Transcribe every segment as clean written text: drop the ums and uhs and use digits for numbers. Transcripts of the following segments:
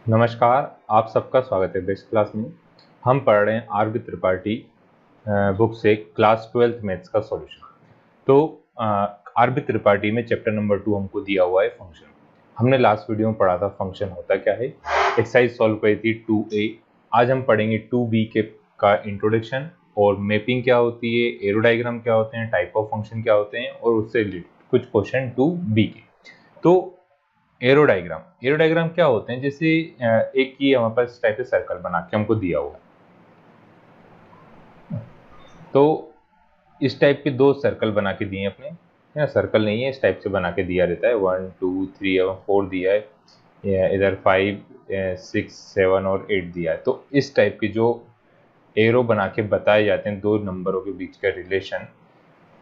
नमस्कार, आप सबका स्वागत है बेस्ट क्लास में। हम पढ़ रहे हैं आर बी त्रिपाठी बुक से क्लास 12th मैथ्स का सॉल्यूशन। तो आर बी त्रिपाठी में चैप्टर नंबर 2 हमको दिया हुआ है फंक्शन। हमने लास्ट वीडियो में पढ़ा था फंक्शन होता क्या है, एक्सरसाइज सॉल्व करी थी 2A। आज हम पढ़ेंगे 2B का इंट्रोडक्शन और मैपिंग क्या होती है, एरो डायग्राम क्या होते हैं, टाइप ऑफ फंक्शन क्या होते हैं और उससे रिलेटेड कुछ क्वेश्चन 2B के। तो एरो डायग्राम क्या होते हैं, जैसे एक ही हमारे पास टाइप से सर्कल बना के हमको दिया हुआ है। तो इस टाइप के दो सर्कल बना के दिए अपने, या सर्कल नहीं है, इस टाइप से बना के दिया रहता है। 1 2 3 4 दिया है, इधर 5 6 7 और 8 दिया है। तो इस टाइप के जो एरो बना के बताए जाते हैं दो नंबरों के बीच का रिलेशन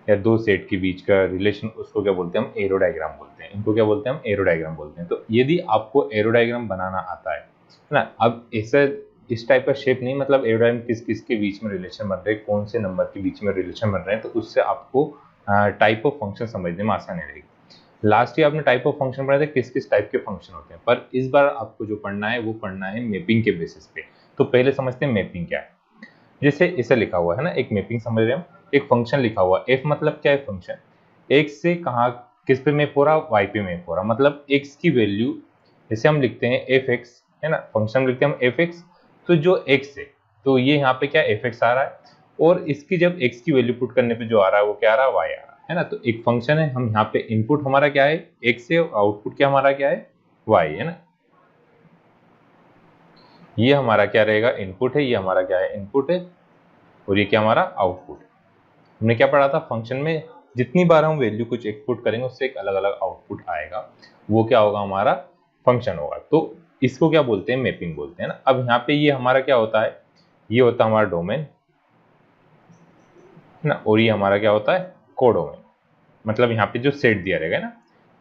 या दो सेट के बीच का रिलेशन, उसको क्या बोलते हैं हम एरो डायग्राम बोलते हैं। इनको क्या बोलते हैं हम एरो डायग्राम बोलते हैं। तो यदि आपको एरो डायग्राम बनाना आता है ना, अब ऐसा इस टाइप का शेप नहीं, मतलब एरो डायग्राम किस किस के बीच में रिलेशन बन रहे हैं, कौन से नंबर के बीच में रिलेशन बन रहे हैं, तो उससे आपको टाइप ऑफ फंक्शन समझने में आसानी रहेगी। लास्ट ईयर आपने टाइप ऑफ फंक्शन पढ़ा था किस किस टाइप के फंक्शन होते हैं, पर इस बार आपको जो पढ़ना है वो पढ़ना है मैपिंग के बेसिस पे। तो पहले समझते हैं मैपिंग क्या है। जैसे इसे लिखा हुआ है ना, एक मैपिंग समझ रहे हैं हम। एक फंक्शन लिखा हुआ एफ, मतलब क्या है फंक्शन, एक्स से कहाँ किस पे मैप हो रहा, वाई पे मैप हो रहा, मतलब एक्स की वैल्यू जैसे हम लिखते हैं एफ एक्स है ना, फंक्शन लिखते हैं हम एफ एक्स। तो जो एक्स है तो ये यहाँ पे क्या एफ एक्स आ रहा है, और इसकी जब एक्स की वैल्यू पुट करने पे जो आ रहा है वो क्या आ रहा है, वाई आ रहा है ना। तो एक फंक्शन है, हम यहाँ पे इनपुट हमारा क्या है एक्स है और आउटपुट क्या हमारा क्या है वाई है ना। ये हमारा क्या रहेगा इनपुट है, ये हमारा क्या है इनपुट है, और ये क्या हमारा आउटपुट। हमने क्या पढ़ा था फंक्शन में, जितनी बार हम वैल्यू कुछ इनपुट करेंगे उससे एक अलग अलग आउटपुट आएगा, वो क्या होगा हमारा फंक्शन होगा। तो इसको क्या बोलते हैं मैपिंग बोलते हैं ना। अब यहाँ पे ये हमारा क्या होता है, ये होता है हमारा डोमेन ना, और ये हमारा क्या होता है कोडोमेन, मतलब यहाँ पे जो सेट दिया रहेगा ना।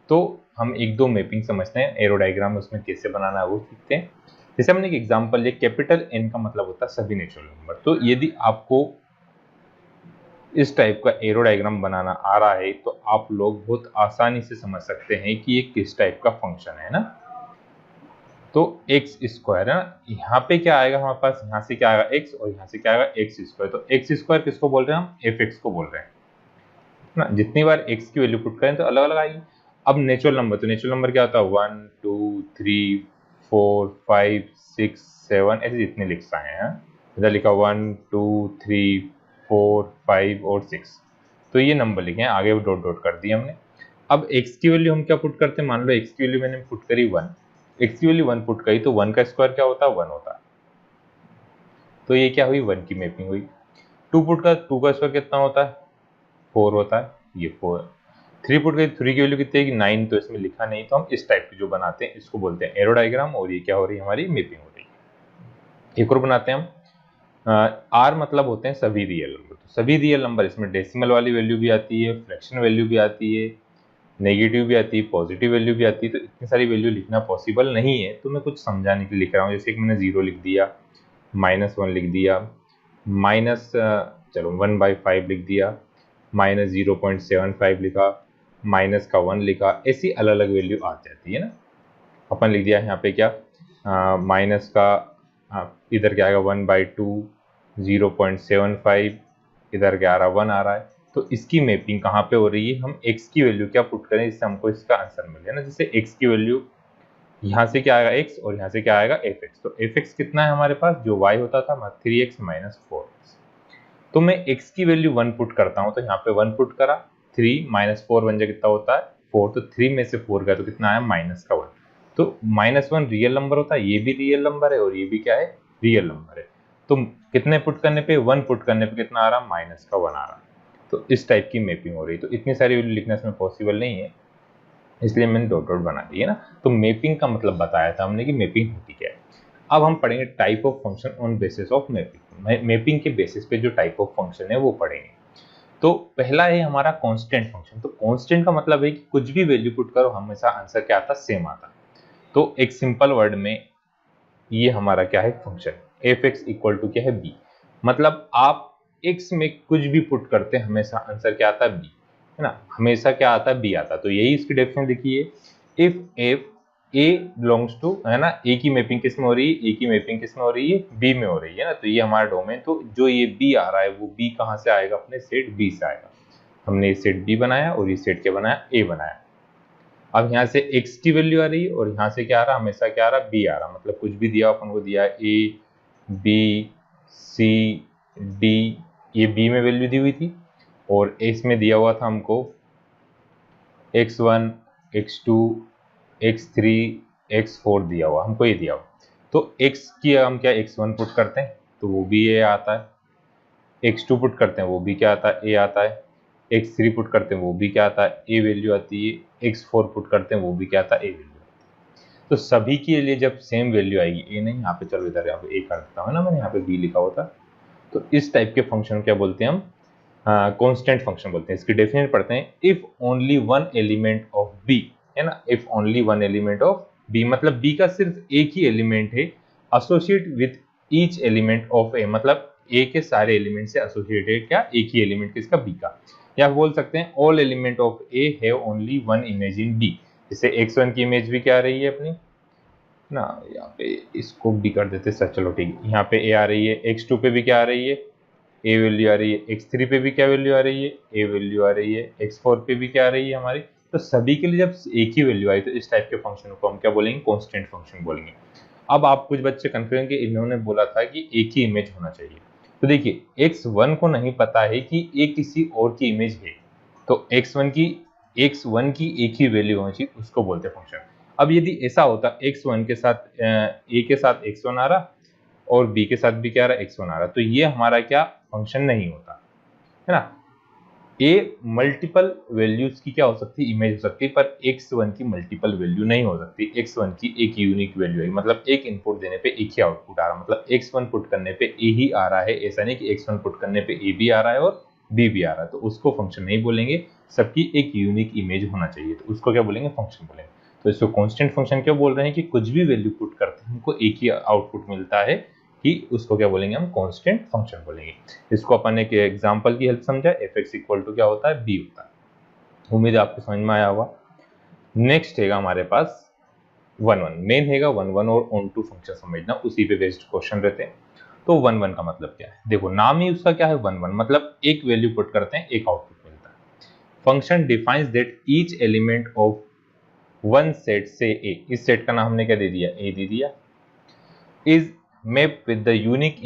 तो हम एक दो मैपिंग समझते हैं, एरो डायग्राम उसमें कैसे बनाना है वो सीखते हैं। जैसे हमने एक एग्जांपल लिया, कैपिटल एन का मतलब होता है सभी नेचुरल नंबर। तो यदि आपको इस टाइप का एरो डायग्राम बनाना आ रहा है तो आप लोग बहुत आसानी से समझ सकते हैं कि ये किस टाइप का फंक्शन है ना। तो एक्स स्क्वायर है ना, यहाँ पे क्या आएगा हमारे पास, यहाँ से क्या आएगा एक्स और यहाँ से क्या आएगा एक्स स्क्वायर। तो एक्स स्क्वायर किसको बोल रहे हैं हम, एफ एक्स को बोल रहे हैं ना। जितनी बार एक्स की वैल्यू पुट करें तो अलग अलग आएगी। अब नेचुरल नंबर, तो नेचुरल नंबर क्या होता है 1 2 3 4 5 6 7 ऐसे जितने लिख आए हैं। इधर लिखा 1 2 3 4 5 और 6, तो ये नंबर लिखे हैं, आगे डॉट डॉट कर दिया हमने। अब x की वैल्यू हम क्या पुट करते हैं, मान लो x की वैल्यू मैंने पुट करी 1, x की वैल्यू 1 पुट करी तो 1 का स्क्वायर क्या होता है 1 होता है। तो ये क्या हुई 1 की मैपिंग हुई। 2 पुट का 2 का स्क्वायर कितना होता है 4 होता है, ये 4 है। 3 पुट करी 3 की वैल्यू कितनी है 9, तो इसमें लिखा नहीं, तो हम इस टाइप की जो बनाते हैं इसको बोलते हैं एरो डायग्राम, और ये क्या हो रही है हमारी मैपिंग हो रही है। एक और बनाते हैं हम, आर मतलब होते हैं सभी रियल नंबर। तो सभी रियल नंबर, इसमें डेसिमल वाली वैल्यू भी आती है, फ्रैक्शन वैल्यू भी आती है, नेगेटिव भी आती है, पॉजिटिव वैल्यू भी आती है। तो इतनी सारी वैल्यू लिखना पॉसिबल नहीं है, तो मैं कुछ समझाने के लिए लिख रहा हूँ। जैसे कि मैंने 0 लिख दिया, -1 लिख दिया, माइनस चलो 1/5 लिख दिया, -0.75 लिखा, माइनस का 1 लिखा, ऐसी अलग अलग वैल्यू आ जाती है ना। अपन लिख दिया यहाँ पे क्या माइनस का इधर क्या आएगा 1/2, 0.75, इधर क्या आ रहा 1 आ रहा है। तो इसकी मैपिंग कहाँ पे हो रही है, हम x की वैल्यू क्या पुट करें जिससे हमको इसका आंसर मिले ना। जैसे x की वैल्यू यहाँ से क्या आएगा x और यहाँ से क्या आएगा fx। तो fx कितना है हमारे पास, जो y होता था 3x - 4x। तो मैं x की वैल्यू 1 पुट करता हूँ, तो यहाँ पे 1 पुट करा, 3 - 4 बन जाए कितना होता है 4, तो 3 में से 4 गया तो कितना आया -1। तो -1 रियल नंबर होता है, ये भी रियल नंबर है और ये भी क्या है रियल नंबर है। तो कितने पुट करने पे 1 पुट करने पे कितना आ रहा -1 आ रहा। तो इस टाइप की मैपिंग हो रही है। तो इतनी सारी वैल्यू लिखना इसमें पॉसिबल नहीं है, इसलिए मैंने डॉट डॉट बना दी है ना। तो मैपिंग का मतलब बताया था हमने कि मैपिंग होती क्या है। अब हम पढ़ेंगे type of function on basis of mapping. Mapping के बेसिस पे जो टाइप ऑफ फंक्शन है वो पढ़ेंगे। तो पहला है हमारा कांस्टेंट फंक्शन। तो कांस्टेंट का मतलब है कि कुछ भी वैल्यू पुट करो हमेशा आंसर क्या आता सेम आता। तो एक सिंपल वर्ड में ये हमारा क्या है function, f x equal to क्या है बी। मतलब आप एक्स में कुछ भी पुट करते हैं हमेशा आंसर क्या आता है बी है ना, हमेशा क्या आता है बी आता। तो यही इसकी डेफिनेशन लिखी है, if f A belongs to, है ना, ए की मैपिंग किस में हो रही है, ए की मैपिंग किस में हो रही है, बी में हो रही है ना, तो ये हमारा डोमेन, तो जो ये बी आ रहा है वो बी कहाँ से आएगा, अपने सेट बी से आएगा। हमने ये सेट बी बनाया और ये सेट क्या बनाया, ए बनाया। अब यहाँ से x की वैल्यू आ रही है और यहाँ से क्या आ रहा, हमेशा क्या आ रहा, b आ रहा, मतलब कुछ भी दिया अपन को दिया a b c d, ये b में वैल्यू दी हुई थी और x में दिया हुआ था हमको x1 x2 x3 x4 दिया हुआ, हमको ये दिया हुआ। तो x की हम क्या x1 पुट करते हैं तो वो भी a आता है, x2 पुट करते हैं वो भी क्या आता है, a आता है, x3 पुट करते हैं वो भी क्या आता है, a वैल्यू आती है, x4 पुट करते हैं वो भी क्या आता है, a वैल्यू आती है। तो सभी के लिए जब सेम वैल्यू आएगी, a नहीं, यहाँ पे चलो इधर यहाँ पे a कर देता हूँ ना, मैंने यहाँ पे b लिखा हुआ था, तो इस टाइप के फंक्शन क्या बोलते हैं हम, कांस्टेंट फंक्शन बोलते हैं। इसकी डेफिनेशन पढ़ते हैं, if only one element of b, है ना, if only one element of b, मतलब b का सिर्फ एक ही एलिमेंट है, associate with each element of a, मतलब a के सारे एलिमेंट से एसोसिएटेड क्या, एक ही एलिमेंट किसका, b का। या बोल सकते हैं all element of a have only one image in b, जैसे x1 की इमेज भी क्या आ रही है अपनी ना, यहाँ पे इसको भी कर देते सर, चलो ठीक है, यहाँ पे a आ रही है, x2 पे भी क्या आ रही है, a वैल्यू आ रही है, x3 पे भी क्या वैल्यू आ रही है, a वैल्यू आ रही है, x4 पे भी क्या आ रही है हमारी। तो सभी के लिए जब एक ही वैल्यू आई तो इस टाइप के फंक्शन को हम क्या बोलेंगे, कांस्टेंट फंक्शन बोलेंगे। अब आप कुछ बच्चे कंफ्यूजन के, इन्होंने बोला था कि एक ही इमेज होना चाहिए, तो देखिए x1 को नहीं पता है कि a किसी और की इमेज है, तो x1 की एक ही वैल्यू होनी चाहिए, उसको बोलते हैं फंक्शन। अब यदि ऐसा होता x1 के साथ a के साथ x1 आ रहा और b के साथ भी क्या आ रहा, x1 आ रहा, तो ये हमारा क्या फंक्शन नहीं होता, है ना। a मल्टीपल वैल्यूज की क्या हो सकती है, इमेज हो सकती है, पर x1 की मल्टीपल वैल्यू नहीं हो सकती, x1 की एक यूनिक वैल्यू है, मतलब एक इनपुट देने पे एक ही आउटपुट आ रहा, मतलब x1 पुट करने पे a ही आ रहा है, ऐसा नहीं कि x1 पुट करने पे a भी आ रहा है और b भी आ रहा है, तो उसको फंक्शन नहीं बोलेंगे, सबकी एक यूनिक इमेज होना चाहिए, तो उसको क्या बोलेंगे, फंक्शन बोलेंगे। तो इसको कांस्टेंट फंक्शन क्यों बोल रहे हैं, कि कुछ भी वैल्यू पुट करते हैं हमको एक ही आउटपुट मिलता है, कि उसको क्या बोलेंगे, हम कांस्टेंट फंक्शन बोलेंगे। इसको अपन ने एक एग्जांपल की हेल्प समझा, fx इक्वल टू क्या होता है, b होता है। उम्मीद है आपको समझ में आया होगा। नेक्स्ट है हमारे पास 1 1, मेन हैगा 1 1 और ऑन टू फंक्शन समझना, उसी पे बेस्ड क्वेश्चन रहते हैं। तो 1 1 का मतलब क्या है, देखो नाम ही उसका क्या है 1 1, मतलब एक वैल्यू पुट करते हैं एक आउटपुट मिलता है। Function defines that each element of one set से a, इस सेट का नाम हमने क्या दे दिया, a दे दिया, is map with the unique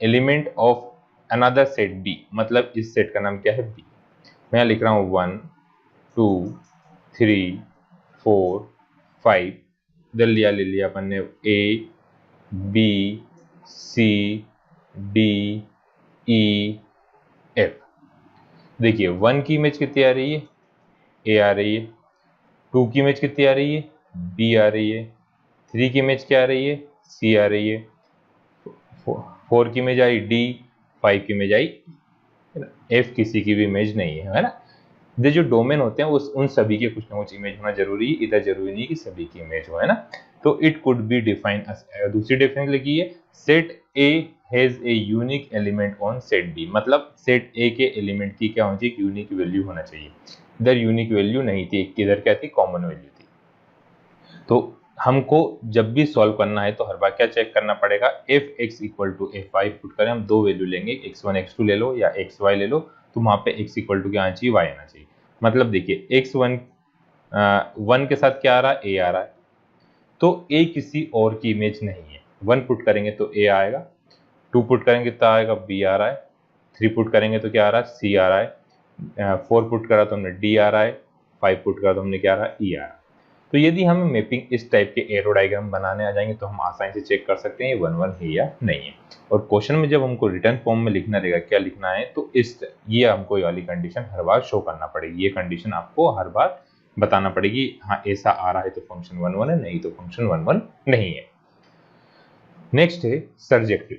element of another set b, मतलब इस सेट का नाम क्या है, b। मैं लिख रहा हूँ 1 2 3 4 5, इधर ले लिया अपन ने a b c d e f। देखिए 1 की इमेज कितनी आ रही है, a आ रही है, 2 की इमेज कितनी आ रही है, b आ रही है, 3 की इमेज क्या आ रही है, c आ रही है, 4 की इमेज आई d, 5 की इमेज आई f, किसी की भी इमेज नहीं है ना। ये जो डोमेन होते हैं उन सभी के कुछ ना कुछ इमेज होना जरूरी है, इधर जरूरी नहीं कि सभी की इमेज हो, है ना। तो इट कुड बी डिफाइन, दूसरी डेफिनेशन लिखी है, set a has a unique element on set b, मतलब सेट a के एलिमेंट की क्या होनी चाहिए, यूनिक वैल्यू होना चाहिए। इधर यूनिक वैल्यू नहीं थी, इधर क्या थी, कॉमन वैल्यू थी। तो हमको जब भी सॉल्व करना है तो हर बार क्या चेक करना पड़ेगा, f x equal to f y put करें, हम दो वैल्यू लेंगे, x1 x2 ले लो या xy ले लो, तो वहां पे x इक्वल टू क्या आना चाहिए, y आना चाहिए। मतलब देखिए x1 1 के साथ क्या आ रहा है, a आ रहा है, तो a किसी और की इमेज नहीं है, 1 पुट करेंगे तो a आएगा, 2 पुट करेंगे तो आएगा b आ रहा है, 3 पुट करेंगे तो क्या आ रहा है, c आ रहा है, 4 पुट करा तो हमने d आ रहा है, 5 पुट करा तो हमने क्या आ रहा है, e आ रहा है। तो यदि हमें मैपिंग इस टाइप के एरो डायग्राम बनाने आ जाएंगे तो हम आसानी से चेक कर सकते हैं ये 1 1 है या नहीं है। और क्वेश्चन में जब हमको रिटर्न फॉर्म में लिखना रहेगा क्या लिखना है, तो ये हमको ये वाली कंडीशन हर बार शो करना पड़ेगी, ये कंडीशन आपको हर बार बताना पड़ेगी, हाँ ऐसा आ रहा है तो फंक्शन 1 1 है, नहीं तो फंक्शन 1 1 नहीं है। नेक्स्ट है सर्जेक्टिव।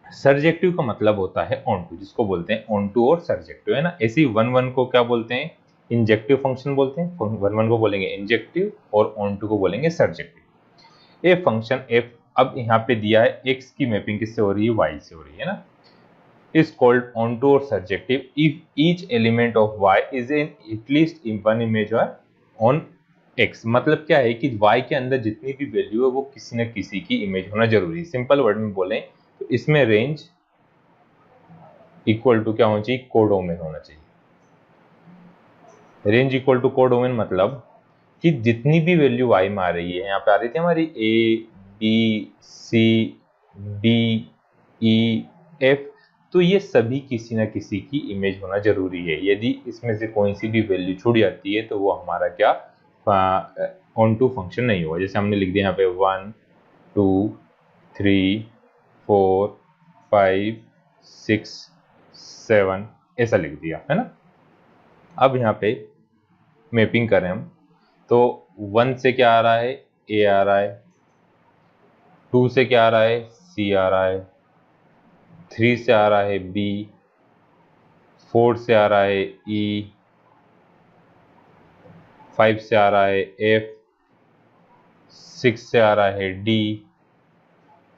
सर्जेक्टिव का मतलब होता है ऑन टू, जिसको बोलते हैं ऑन टू और सर्जेक्टिव, है ना। ऐसी 1 1 को क्या बोलते हैं, इंजेक्टिव फंक्शन बोलते हैं, 1 1 को बोलेंगे इंजेक्टिव और ऑन टू को बोलेंगे सर्जेक्टिव। ए फंक्शन एफ, अब यहाँ पे दिया है x की मैपिंग किससे हो रही है, y से हो रही है ना, इज कॉल्ड ऑन टू और surjective if each element of y is in at least in one image on x, मतलब क्या है कि y के अंदर जितनी भी वैल्यू है वो किसी न किसी की इमेज होना जरूरी है। सिंपल वर्ड में बोलें तो इसमें रेंज इक्वल टू क्या होना चाहिए, कोडोमेन होना चाहिए। रेंज इक्वल टू कोडोमेन मतलब कि जितनी भी वैल्यू y में आ रही है, यहाँ पे आ रही थी हमारी a b c d e f, तो ये सभी किसी न किसी की इमेज होना जरूरी है। यदि इसमें से कोई सी भी वैल्यू छूट जाती है तो वो हमारा क्या ऑन टू फंक्शन नहीं होगा। जैसे हमने लिख दिया यहाँ पे 1 2 3 4 5 6 7 ऐसा लिख दिया है ना। अब यहाँ पे मैपिंग करें हम तो 1 से क्या आ रहा है, a आ रहा है, 2 से क्या आ रहा है, c आ रहा है, 3 से आ रहा है b, 4 से आ रहा है e, 5 से आ रहा है f, 6 से आ रहा है d,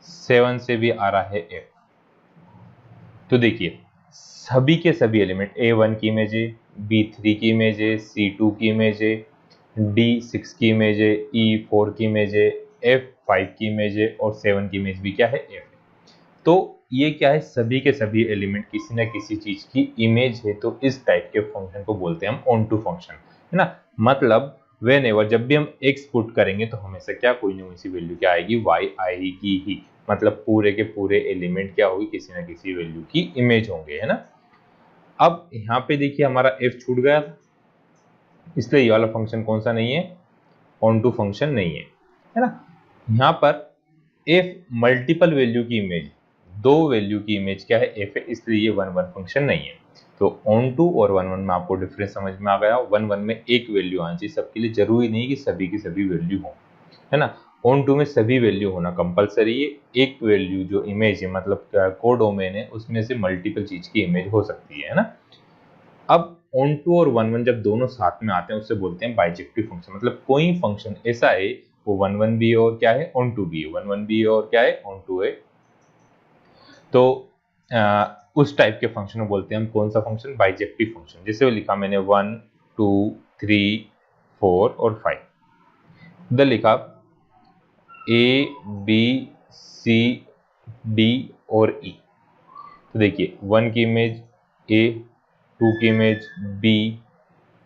7 से भी आ रहा है f। तो देखिए सभी के सभी एलिमेंट a1 की इमेज है, b3 की इमेज है, c2 की इमेज है, d6 की इमेज है, e4 की इमेज है, f5 की इमेज है और 7 की इमेज भी क्या है, f है। तो ये क्या है, सभी के सभी एलिमेंट किसी न किसी चीज की इमेज है। तो इस टाइप के फंक्शन को बोलते हैं हम ऑन टू फंक्शन, है ना। मतलब वेन एवर जब भी हम x पुट करेंगे तो हमेशा क्या कोई ना कोई सी वैल्यू क्या आएगी, y आएगी ही। मतलब पूरे के पूरे एलिमेंट क्या होगी, किसी न किसी वैल्यू की इमेज होंगे, है ना। अब यहाँ पे देखिए हमारा f छूट गया, इसलिए ये वाला फंक्शन कौन सा नहीं है, ऑन टू फंक्शन नहीं है ना। यहाँ पर f मल्टीपल वैल्यू की इमेज, दो वैल्यू की इमेज क्या है, f है, इसलिए ये 1 1 फंक्शन नहीं है। तो ऑन टू और 1 1 में आपको डिफरेंस समझ में आ गया। 1 1 में एक वैल्यू आनी चाहिए, सबके लिए जरूरी नहीं कि सभी की सभी वैल्यू हो, है ना। ऑन टू में सभी वैल्यू होना कंपलसरी है। एक वैल्यू जो इमेज है मतलब कोडोमेन है, उसमें से मल्टीपल चीज की इमेज हो सकती है ना। अब ऑन टू और 1 1 जब दोनों साथ में आते हैं उससे बोलते हैं बाइजेक्टिव फंक्शन। मतलब कोई फंक्शन ऐसा है वो 1 1 भी है और क्या है, ऑन टू भी है, 1 1 भी है और क्या है, ऑन टू है। तो उस टाइप के फंक्शन को बोलते हैं हम कौन सा फंक्शन, बाइजेक्टिव फंक्शन। जैसे वो लिखा मैंने 1 2 3 4 और 5, इधर लिखा a b c d और e। तो देखिए 1 की इमेज a, 2 की इमेज b,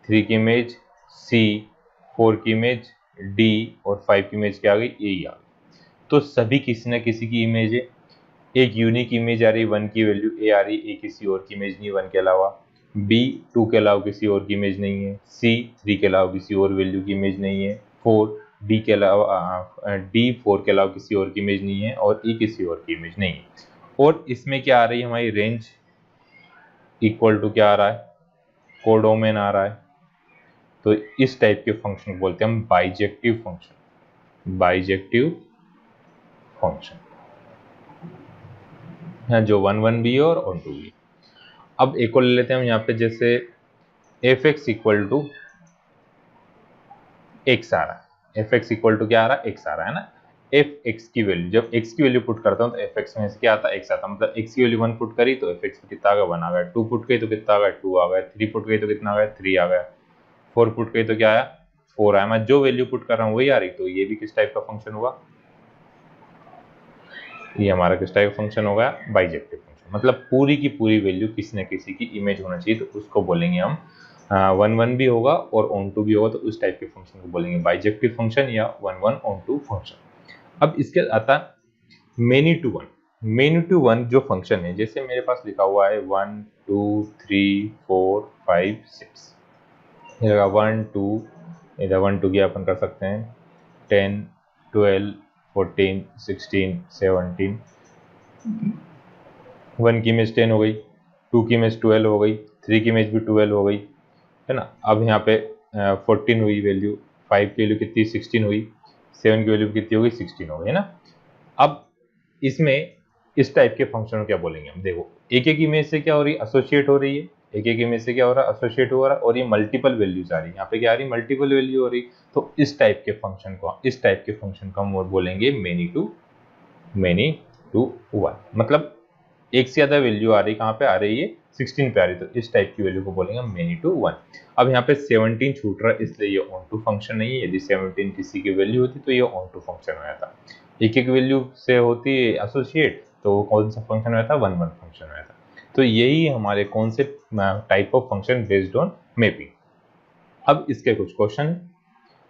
3 की इमेज c, 4 की इमेज d और 5 की इमेज क्या आ गई, a आ गई। तो सभी किसी न किसी की इमेज है। एक यूनिक इमेज आ रही है, 1 की वैल्यू a आ रही है, a किसी और की इमेज नहीं 1 के अलावा, b 2 के अलावा किसी और की इमेज नहीं है, c 3 के अलावा किसी और वैल्यू की इमेज नहीं है, 4 d के अलावा d 4 के अलावा किसी और की इमेज नहीं है और e किसी और की इमेज नहीं है। और इसमें क्या आ रही है हमारी रेंज इक्वल टू क्या आ रहा है, कोडोमेन आ रहा है। तो इस टाइप के फंक्शन को बोलते हैं हम बाइजेक्टिव फंक्शन, बाइजेक्टिव फंक्शन, जो 1 1 भी है और ऑन टू भी। अब एक और ले लेते हैं हम यहाँ पे, जैसे F x equal to X आ रहा है, एफ एक्स इक्वल टू क्या आ रहा है, एक्स आ रहा है ना। एफ एक्स की वैल्यू, जब एक्स की वैल्यू पुट करता हूँ तो एफ एक्स में से क्या आता है, एक्स आता है। मतलब एक्स की वैल्यू 1 पुट करी तो एफ एक्स में कितना आ गया, 1 आ गया। 2 पुट गई तो कितना आ गया, 2 आ गया। 3 पुट गई तो कितना आ गया, 3 आ गया। 4 पुट गई तो क्या आया, 4 आया। मैं जो वैल्यू पुट कर रहा हूँ वही आ रही। तो ये भी किस टाइप का फंक्शन होगा, ये हमारा किस टाइप का फंक्शन होगा, बाइजेक्टिव फंक्शन। मतलब पूरी की पूरी वैल्यू किसी न किसी की इमेज होना चाहिए, तो उसको बोलेंगे हम 1 1 भी होगा और ऑन टू भी होगा तो उस टाइप के फंक्शन को बोलेंगे बाइजेक्टिव फंक्शन या 1 1 ऑन टू फंक्शन। अब इसके आता many to one. Many to one जो फंक्शन है, जैसे मेरे पास लिखा हुआ है 1 2 3 4 5 6, ये लगा 1 2, इधर 1 2 की अपन कर सकते हैं 10 12 14 16 17। 1 की इमेज 10 हो गई, 2 की इमेज 12 हो गई, 3 की इमेज भी 12 हो गई, है ना। अब यहाँ पे 14 हुई वैल्यू, 5 की वैल्यू कितनी 16 हुई, 7 की वैल्यू कितनी हो गई 16 हो गई, है ना। अब इसमें इस टाइप के फंक्शन क्या बोलेंगे हम, देखो एक एक इमेज से क्या हो रही है, एसोसिएट हो रही है। एक एक इमेज से क्या हो रहा है, एसोसिएट हो रहा है। और ये मल्टीपल वैल्यूज आ रही है, यहाँ पे क्या आ रही है, मल्टीपल वैल्यू हो रही। तो इस टाइप के फंक्शन को हम बोलेंगे मेनी टू वन। मतलब एक से ज्यादा वैल्यू आ रही, कहाँ पे आ रही है, 16 पे आ रही, तो इस टाइप की वैल्यू को बोलेंगे मेनी टू 1। अब यहाँ पे 17 छूट रहा है, इसलिए ये ऑन टू फंक्शन नहीं है। यदि 17 किसी की वैल्यू होती तो ये ऑन टू फंक्शन हो जाता। एक एक वैल्यू से होती एसोसिएट, तो वो कौन सा फंक्शन हो जाता, 1 1 फंक्शन हो जाता। तो यही हमारे कौन से type of function based on mapping. अब इसके कुछ क्वेश्चन है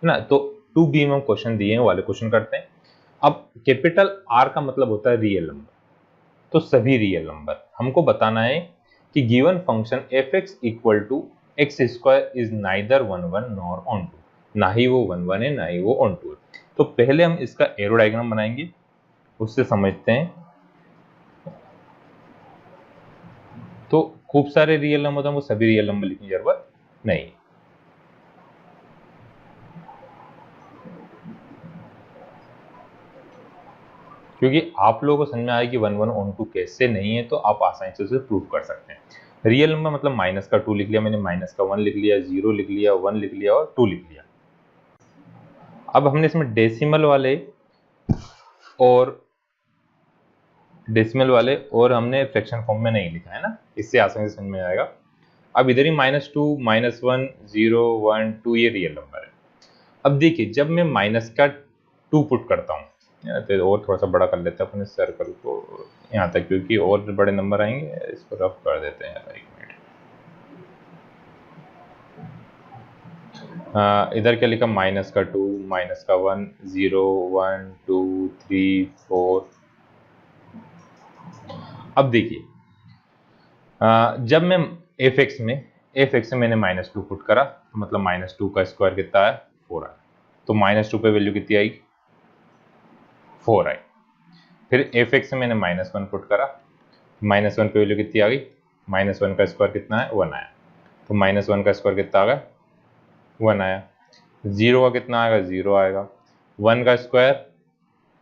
ना, तो 2B में हम क्वेश्चन दिए हैं वाले क्वेश्चन करते हैं। अब कैपिटल R का मतलब होता है रियल नंबर, तो सभी रियल नंबर हमको बताना है कि given function fx equal to x square is neither 1 1 nor onto, ना ही वो 1 1 है ना ही वो ऑन टू है। तो पहले हम इसका एरो डायग्राम बनाएंगे, उससे समझते हैं। तो खूब सारे रियल नंबर, तो हमको सभी रियल नंबर लिखने की जरूरत नहीं। क्योंकि आप लोगों को समझ में आया कि 1 1 ऑन टू कैसे नहीं है, तो आप आसानी से उसे प्रूव कर सकते हैं। रियल नंबर मतलब माइनस का 2 लिख लिया मैंने, माइनस का 1 लिख लिया, 0 लिख लिया, 1 लिख लिया और 2 लिख लिया। अब हमने इसमें डेसिमल वाले और हमने फ्रैक्शन फॉर्म में नहीं लिखा है ना, इससे आसानी से समझ में आएगा। अब इधर ही -2, -1, 0, 1, 2 ये रियल नंबर है। अब देखिए जब मैं माइनस का 2 पुट करता हूँ, तो और थोड़ा सा बड़ा कर लेते हैं अपने सर्कल को यहाँ तक, क्योंकि और बड़े नंबर आएंगे। इसको रफ कर देते हैं यार, 1 मिनट। इधर क्या लिखा, माइनस का 2, माइनस का 1, 0, 1, 2, 3, 4। अब देखिए जब मैं fx में मैंने -2 पुट करा, तो मतलब -2 का स्क्वायर कितना है, 4 आया। तो -2 पे वैल्यू कितनी आएगी, 4 आई। फिर fx में मैंने -1 पुट करा, -1 पे वैल्यू कितनी आ गई, -1 का स्क्वायर कितना है, 1 आया। तो -1 का स्क्वायर कितना आ गया, 1 आया। 0 का कितना आएगा, 0 आएगा। 1 का स्क्वायर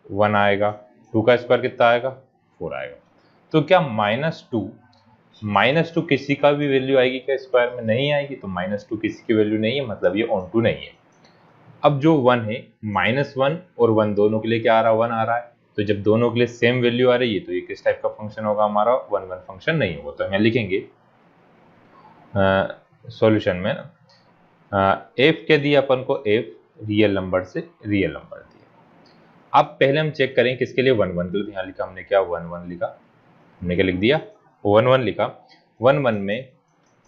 1 आएगा। 2 का स्क्वायर कितना आएगा, 4 आएगा। तो क्या -2 किसी का भी वैल्यू आएगी क्या, स्क्वायर में नहीं आएगी। तो -2 किसी की वैल्यू नहीं है, मतलब ये ऑन टू नहीं है। अब जो 1 है, -1 और 1 दोनों के लिए क्या आ रहा है, 1 आ रहा है। तो जब दोनों के लिए सेम वैल्यू आ रही है, तो ये किस टाइप का फंक्शन होगा हमारा, 1 1 फंक्शन नहीं होगा। तो हम लिखेंगे सॉल्यूशन में ना, f क्या दिया अपन को, f रियल नंबर से रियल नंबर दिया। अब पहले हम चेक करें किसके लिए, 1 1 के लिए। यहाँ लिखा हमने क्या, 1 1 लिखा, हमने क्या लिख दिया, 1 1 लिखा। 1 1 में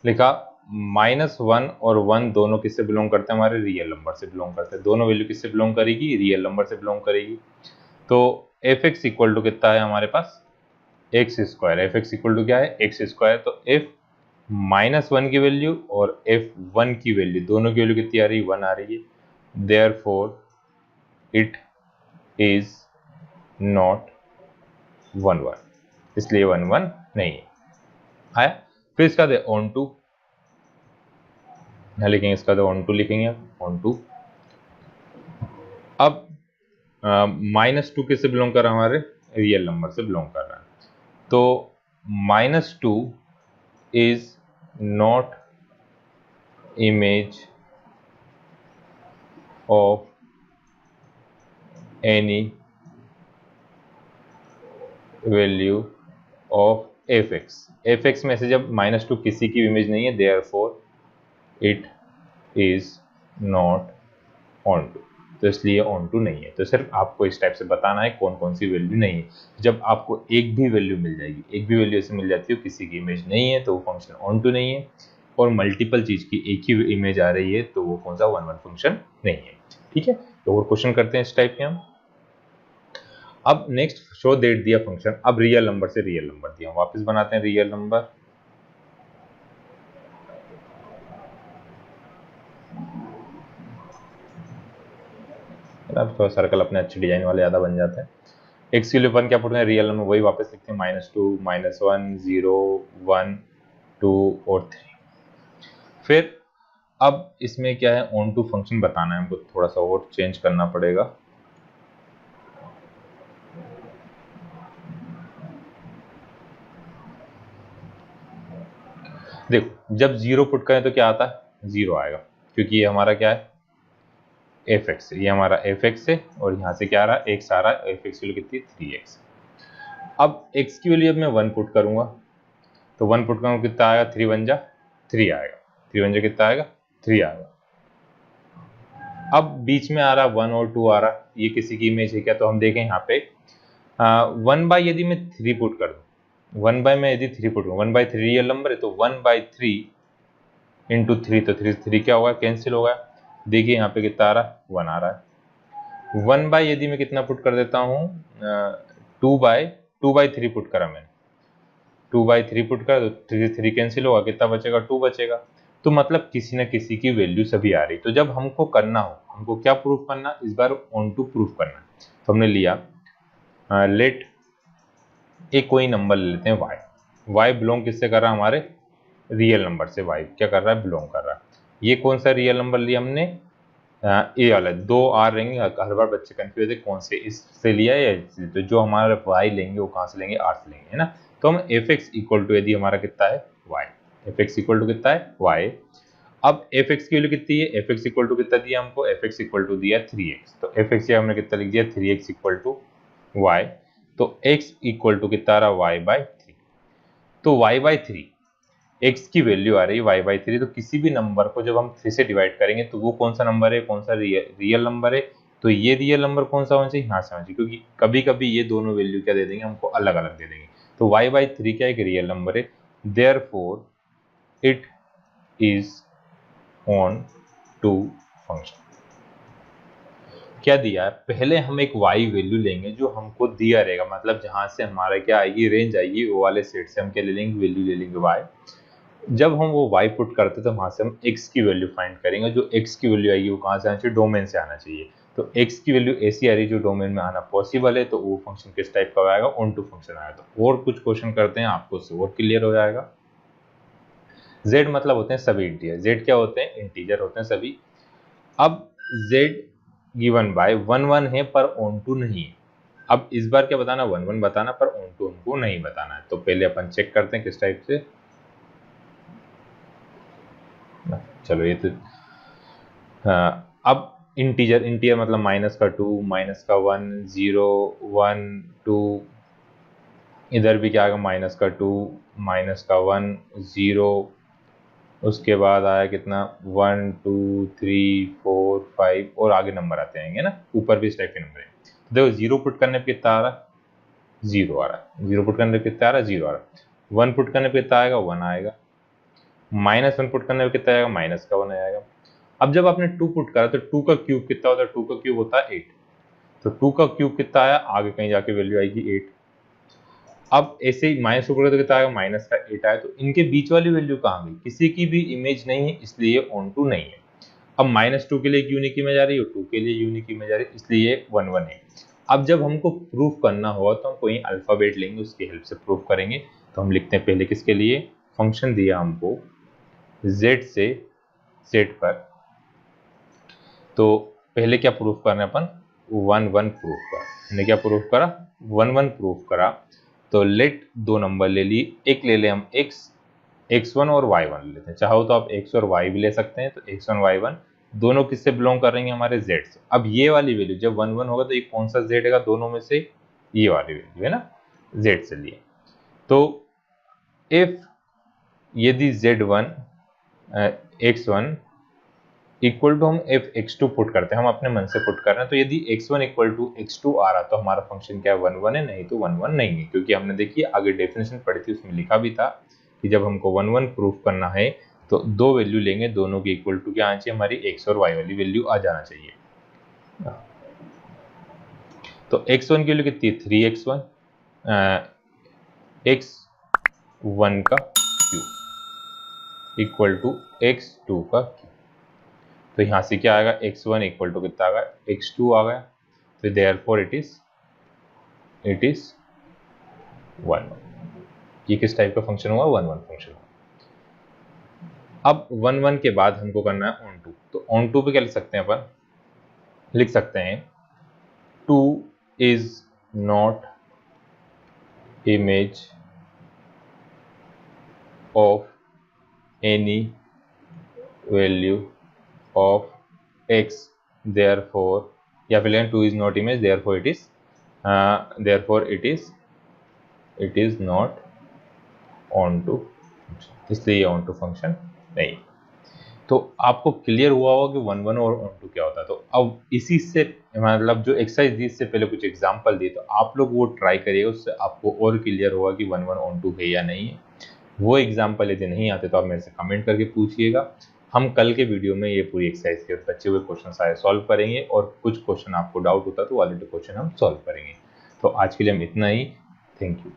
लिखा -1 और 1 दोनों किससे बिलोंग करते हैं, हमारे रियल नंबर से बिलोंग करते हैं। दोनों वैल्यू किससे बिलोंग करेगी, रियल नंबर से बिलोंग करेगी। तो fx इक्वल टू कितना है हमारे पास, X square. fx equal to क्या है, एक्स स्क्वायर। तो f -1 की वैल्यू और f1 की वैल्यू, दोनों की वैल्यू कितनी आ रही है, 1 आ रही है। देयरफॉर इट इज नॉट 1 1, इसलिए 1 1 नहीं है, आया। फिर इसका दे ऑन टू, यहाँ लिखेंगे इसका तो ऑन टू लिखेंगे, ऑन टू। अब -2 किससे बिलोंग कर रहा है, हमारे रियल नंबर से बिलोंग कर रहा है। तो -2 is not image of any value of fx में से जब -2 किसी की इमेज नहीं है, therefore it is not onto, तो इसलिए ऑन टू नहीं है। तो सिर्फ आपको इस टाइप से बताना है कौन कौन सी वैल्यू नहीं है। जब आपको एक भी वैल्यू मिल जाएगी, एक भी वैल्यू ऐसे मिल जाती है किसी की इमेज नहीं है, तो वो फंक्शन ऑन टू नहीं है। और मल्टीपल चीज की एक ही इमेज आ रही है, तो वो कौन सा 1 1 फंक्शन नहीं है। ठीक है, तो और क्वेश्चन करते हैं इस टाइप के हम। अब नेक्स्ट शो डेट दिया फंक्शन, अब रियल नंबर से रियल नंबर दिया, वापस बनाते हैं रियल नंबर। अब थोड़ा सर्कल अपने अच्छे डिजाइन वाले ज्यादा बन जाते हैं। एक्स के लिए अपन क्या पढ़ते हैं, रियल नंबर, वही वापस लिखते हैं, -2, -1, 0, 1, 2 और 3। फिर अब इसमें क्या है, ऑन टू फंक्शन बताना है हमको, थोड़ा सा और चेंज करना पड़ेगा। देखो जब 0 पुट करें तो क्या आता है, 0 आएगा, क्योंकि ये हमारा क्या है, fx, ये हमारा fx है। और यहाँ से क्या आ रहा है, x आ रहा है, fx की वैल्यू कितनी, 3x। अब x की वैल्यू अब मैं 1 पुट करूंगा, तो 1 पुट करूँ कितना आएगा, 3 वन जा 3 आएगा, 3 वन जा कितना आएगा, 3 आएगा। अब बीच में आ रहा 1 और 2 आ रहा, ये किसी की इमेज है क्या, तो हम देखें यहाँ पे 1 बाय यदि मैं 3 पुट कर दूँ, 1 बाय मैं यदि 3 पुट करूँ, 1 बाय 3 रियल नंबर है, तो 1 बाय 3 इंटू 3, तो 3 क्या होगा, कैंसिल होगा। देखिए यहाँ पे कितना आ रहा है, 1 आ रहा है। 1 बाय यदि मैं कितना पुट कर देता हूँ, 2 बाय 3 पुट करा मैंने, 2 बाय 3 पुट कर, तो 3 कैंसिल होगा, कितना बचेगा, 2 बचेगा। तो मतलब किसी न किसी की वैल्यू सभी आ रही। तो जब हमको करना हो, हमको क्या प्रूफ करना, इस बार ऑन टू प्रूफ करना। तो हमने लिया लेट एक कोई नंबर ले लेते हैं y बिलोंग किससे कर रहा है, हमारे रियल नंबर से y क्या कर रहा है, बिलोंग कर रहा है। ये कौन सा रियल नंबर लिया हमने, ए वाला, 2 आर रहेंगे, हर बार बच्चे कंफ्यूज है कौन से, इससे लिया या इससे। तो जो हमारा y लेंगे वो कहाँ से लेंगे, r से लेंगे, है ना। तो हम fx इक्वल टू यदि हमारा कितना है y, fx इक्वल टू कितना है y। अब fx की वैल्यू कितनी है, fx इक्वल टू कितना दिया हमको, fx इक्वल टू दिया 3x, तो fx हमने कितना लिख दिया 3x इक्वल टू y। तो x इक्वल टू कितना आ रहा, y बाई 3। तो y बाई 3 x की वैल्यू आ रही है y बाई 3। तो किसी भी नंबर को जब हम 3 से डिवाइड करेंगे तो वो कौन सा नंबर है, कौन सा रियल नंबर है, तो ये रियल नंबर कौन सा होना चाहिए, यहाँ से होना चाहिए, क्योंकि कभी कभी ये दोनों वैल्यू क्या दे देंगे हमको, अलग अलग दे देंगे। तो y बाई 3 क्या एक रियल नंबर है, therefore it is onto function. क्या दिया है, पहले हम एक y वैल्यू लेंगे जो हमको दिया रहेगा, मतलब जहां से हमारा क्या आएगी, रेंज आएगी, वो वाले सेट से हम क्या ले लेंगे, वैल्यू ले लेंगे y। जब हम वो y पुट करते तो वहां से हम x की वैल्यू फाइंड करेंगे, जो x की वैल्यू आएगी वो कहां से आना चाहिए, डोमेन से आना चाहिए। तो x की वैल्यू ऐसी आ रही है जो डोमेन में आना पॉसिबल है, तो वो फंक्शन किस टाइप का आएगा, ऑन टू फंक्शन आएगा। तो और कुछ क्वेश्चन करते हैं, आपको उससे और क्लियर हो जाएगा। z मतलब होते हैं सभी इंटीजर, z क्या होते हैं, इंटीजर होते हैं सभी। अब z गिवन बाय 1 1 है पर ऑन टू नहीं है। अब इस बार क्या बताना, 1 1 बताना, पर ऑन टू उनको नहीं बताना है। तो पहले अपन चेक करते हैं किस टाइप से। चलो ये तो अब इंटीजर मतलब -2, -1, 0, 1, 2, इधर भी क्या आएगा, -2, -1, 0, उसके बाद आया कितना 1 2 3 4 5 और आगे नंबर आते रहेंगे ना, ऊपर भी इस टाइप के नंबर है। तो देखो 0 पुट करने पे कितना आ रहा है, 0 आ रहा है, 0 पुट करने पे कितना आ रहा है, 0 आ रहा है। 1 पुट करने पे कितना आएगा, 1 आएगा। -1 पुट करने पे कितना आएगा, -1 आएगा। अब जब आपने 2 पुट करा तो 2 का क्यूब कितना होता है, 2 का क्यूब होता है 8। तो 2 का क्यूब कितना आया, आगे कहीं जाके वैल्यू आएगी 8। अब ऐसे ही -2 करोगे तो कितना आएगा, -8 आया। तो इनके बीच वाली वैल्यू कहाँ गई, किसी की भी इमेज नहीं है, इसलिए ऑन टू नहीं है। अब -2 के लिए एक यूनिक इमेज आ रही है, 2 के लिए यूनिक इमेज आ रही है, इसलिए 1 1 है। अब जब हमको प्रूफ करना होगा तो हम कोई अल्फाबेट लेंगे, उसकी हेल्प से प्रूफ करेंगे। तो हम लिखते हैं पहले किसके लिए, फंक्शन दिया हमको z से सेट पर, तो पहले क्या प्रूफ करना है अपन, 1 1 प्रूफ करा। हमने क्या प्रूफ करा, 1 1 प्रूफ करा। तो लेट दो नंबर ले ली, एक ले ले हम x1 और y1 ले लेते हैं। चाहो तो आप x और y भी ले सकते हैं। तो x1 y1 दोनों किससे बिलोंग कर रहे हैं, हमारे z से। अब ये वाली वैल्यू जब 1 1 होगा तो ये कौन सा z है, दोनों में से ये वाली वैल्यू है ना, z से लिए। तो इफ यदि z1 x1 इक्वल टू हम f x2 पुट करते हैं, हम अपने मन से पुट कर रहे हैं। तो यदि x1 इक्वल टू x2 आ रहा तो हमारा फंक्शन क्या है, 1 1 है, नहीं तो 1 1 नहीं है। क्योंकि हमने देखिए आगे डेफिनेशन पढ़ी थी, उसमें लिखा भी था कि जब हमको 1 1 प्रूफ करना है तो दो वैल्यू लेंगे, दोनों की इक्वल टू क्या आना चाहिए, हमारी x और y वाली वैल्यू आ जाना चाहिए। तो x1 की वैल्यू कितनी है, 3x1 x1 का क्यूब इक्वल टू x2 का क्यूब। तो यहाँ से क्या आएगा, x1 इक्वल टू कितना आ गया, x2 आ गया। तो देयरफॉर इट इज 1 1। ये किस टाइप का फंक्शन हुआ, 1 1 फंक्शन। अब 1 1 के बाद हमको करना है ऑन टू। तो ऑन टू पे क्या लिख सकते हैं अपन, लिख सकते हैं 2 is not image of any value of x, therefore, या फिर 2 is not image, therefore it is not onto function, इसलिए ये ऑन टू फंक्शन नहीं। तो आपको क्लियर हुआ होगा कि 1 1 और ऑन टू क्या होता है। तो अब इसी से मतलब जो एक्सरसाइज दी इससे पहले कुछ एग्जांपल दिए, तो आप लोग वो ट्राई करिएगा, उससे आपको और क्लियर होगा कि 1 1 ऑन टू है या नहीं है। वो एग्जांपल यदि नहीं आते तो आप मेरे से कमेंट करके पूछिएगा। हम कल के वीडियो में ये पूरी एक्सरसाइज के बचे हुए क्वेश्चन सारे सॉल्व करेंगे, और कुछ क्वेश्चन आपको डाउट होता है तो वाले क्वेश्चन हम सॉल्व करेंगे। तो आज के लिए हम इतना ही। Thank you.